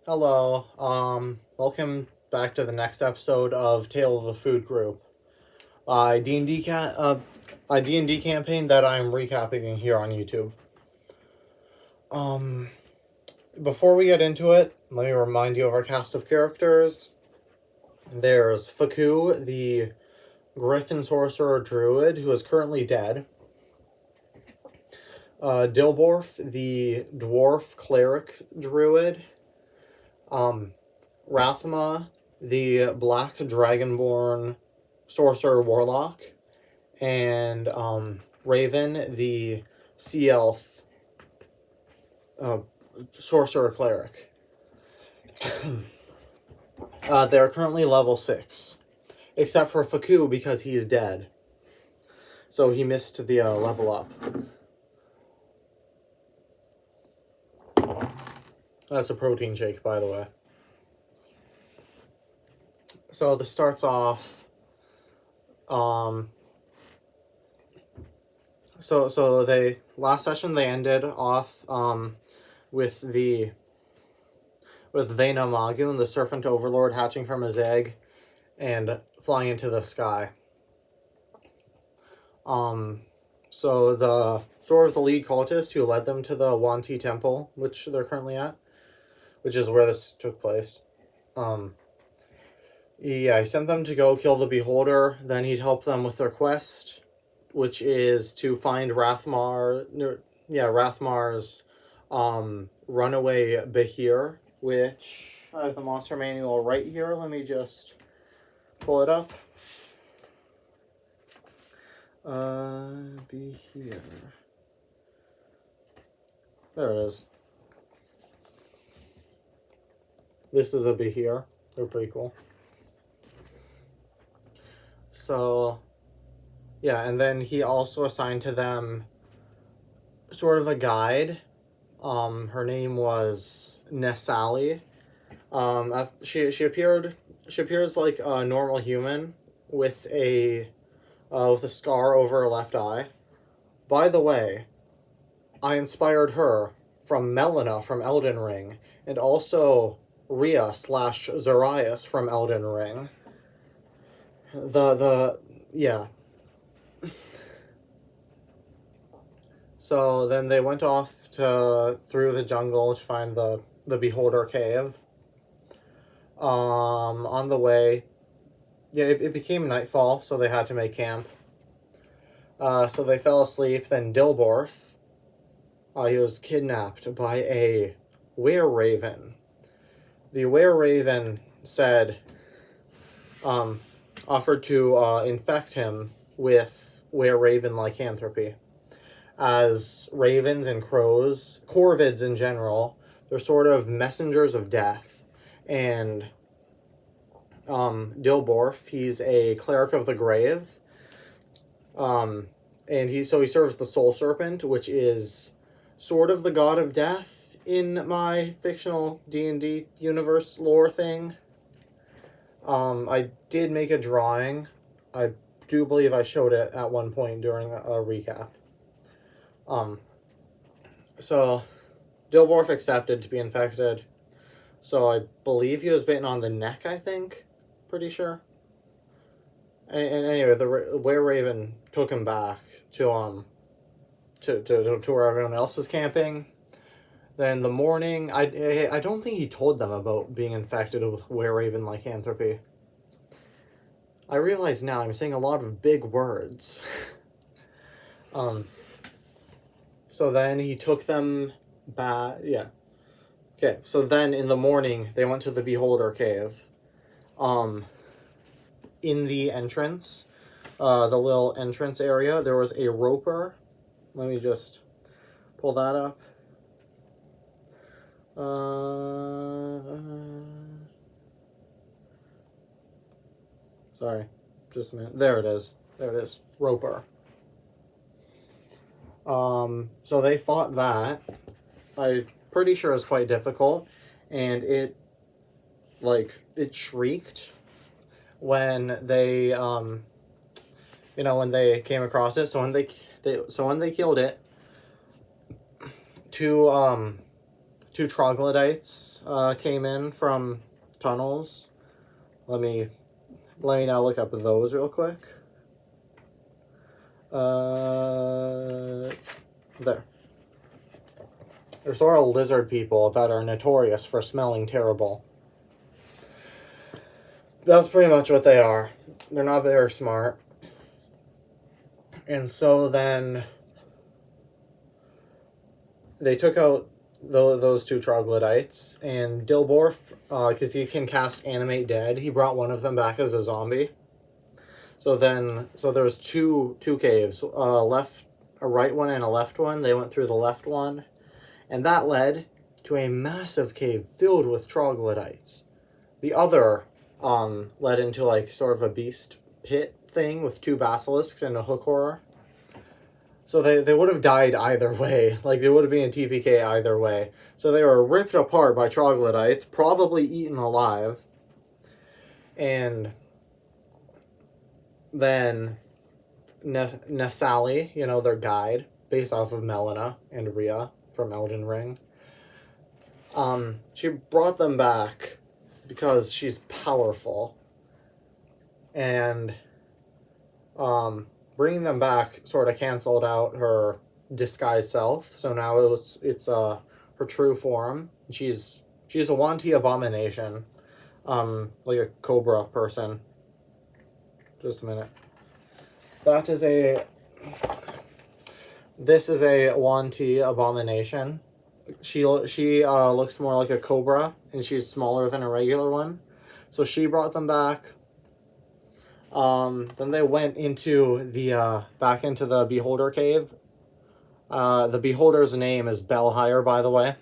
Hello. Welcome back to the next episode of Tale of the Food Group. A D&D campaign that I'm recapping here on YouTube. Um, Before we get into it, let me remind you of our cast of characters. There's Faku, the Griffin Sorcerer Druid, who is currently dead. Dilborf, the Dwarf Cleric Druid. Rathma, the Black Dragonborn Sorcerer Warlock, and Raven, the Sea Elf Sorcerer Cleric. They're currently level 6, except for Faku because he's dead. So he missed the level up. That's a protein shake, by the way. So this starts off. So they last session they ended off with Vena Magun, the Serpent Overlord, hatching from his egg and flying into the sky. So the sort of the lead cultist who led them to the Wanti Temple, which they're currently at, which is where this took place. He sent them to go kill the Beholder. Then he'd help them with their quest, which is to find Rathmar's runaway Behir, which I have the monster manual right here. Let me just pull it up. Behir. There it is. This is a Behir. They're pretty cool. So, yeah, and then he also assigned to them sort of a guide. Her name was Nessali. She appears like a normal human with a scar over her left eye. By the way, I inspired her from Melina from Elden Ring, and also Rhea / Zarias from Elden Ring. Yeah. So then they went off through the jungle to find the Beholder Cave. On the way, it became nightfall, so they had to make camp. So they fell asleep. Then Dilborf, he was kidnapped by a were-raven. The were-raven said, offered to infect him with were-raven lycanthropy. As ravens and crows, corvids in general, they're sort of messengers of death. And Dilborf, he's a cleric of the grave. And he serves the Soul Serpent, which is sort of the god of death in my fictional D&D universe lore thing. I did make a drawing. I do believe I showed it at one point during a recap. So Dilborf accepted to be infected. So I believe he was bitten on the neck, I think. Pretty sure. And anyway, the were-raven took him back to where everyone else was camping. Then in the morning, I don't think he told them about being infected with were-raven lycanthropy. I realize now I'm saying a lot of big words. So then he took them back. Yeah. Okay. So then in the morning they went to the Beholder Cave. In the entrance, the little entrance area, there was a roper. Let me just pull that up. Sorry, just a minute. There it is. Roper. So they fought that. I'm pretty sure it was quite difficult, and it shrieked when they when they came across it. So when they killed it, two two troglodytes came in from tunnels. Let me now look up those real quick. There. They're sort of lizard people that are notorious for smelling terrible. That's pretty much what they are. They're not very smart. And so then they took out those two troglodytes, and Dilborf, because he can cast Animate Dead, he brought one of them back as a zombie. So there was two caves, a right one and a left one. They went through the left one, and that led to a massive cave filled with troglodytes. The other led into like sort of a beast pit thing with two basilisks and a hook horror. So they would have died either way. Like, they would have been in TPK either way. So they were ripped apart by troglodytes, probably eaten alive. And then Nesali, their guide, based off of Melina and Rhea from Elden Ring, she brought them back because she's powerful. And bringing them back sort of canceled out her disguised self. So now it's her true form. She's a Wanty abomination, like a cobra person. Just a minute. This is a Wanty abomination. She looks more like a cobra, and she's smaller than a regular one. So she brought them back. Then they went into back into the Beholder Cave. The Beholder's name is Belhire, by the way.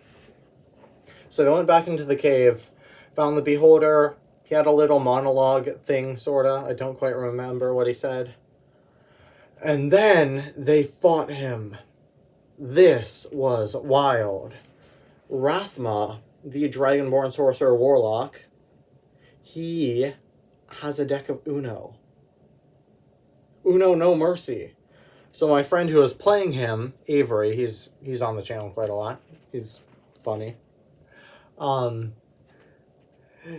So they went back into the cave, found the Beholder. He had a little monologue thing, sorta. I don't quite remember what he said. And then they fought him. This was wild. Rathma, the Dragonborn Sorcerer Warlock, he has a deck of Uno. Uno No Mercy. So my friend who was playing him, Avery, he's on the channel quite a lot. He's funny.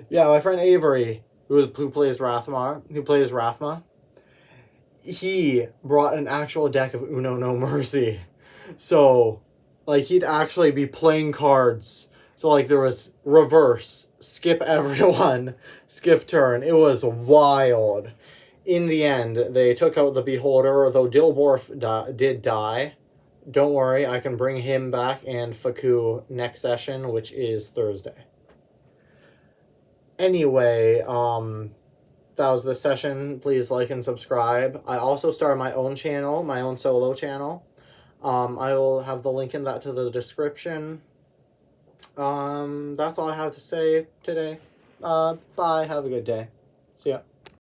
Yeah, my friend Avery, who plays Rathma, he brought an actual deck of Uno No Mercy. So, like, he'd actually be playing cards. So, like, there was reverse, skip everyone, skip turn. It was wild. In the end, they took out the Beholder, though Dilborf did die. Don't worry, I can bring him back and Faku next session, which is Thursday. Anyway, that was the session. Please like and subscribe. I also started my own channel, my own solo channel. I will have the link in that to the description. That's all I have to say today. Bye. Have a good day. See ya.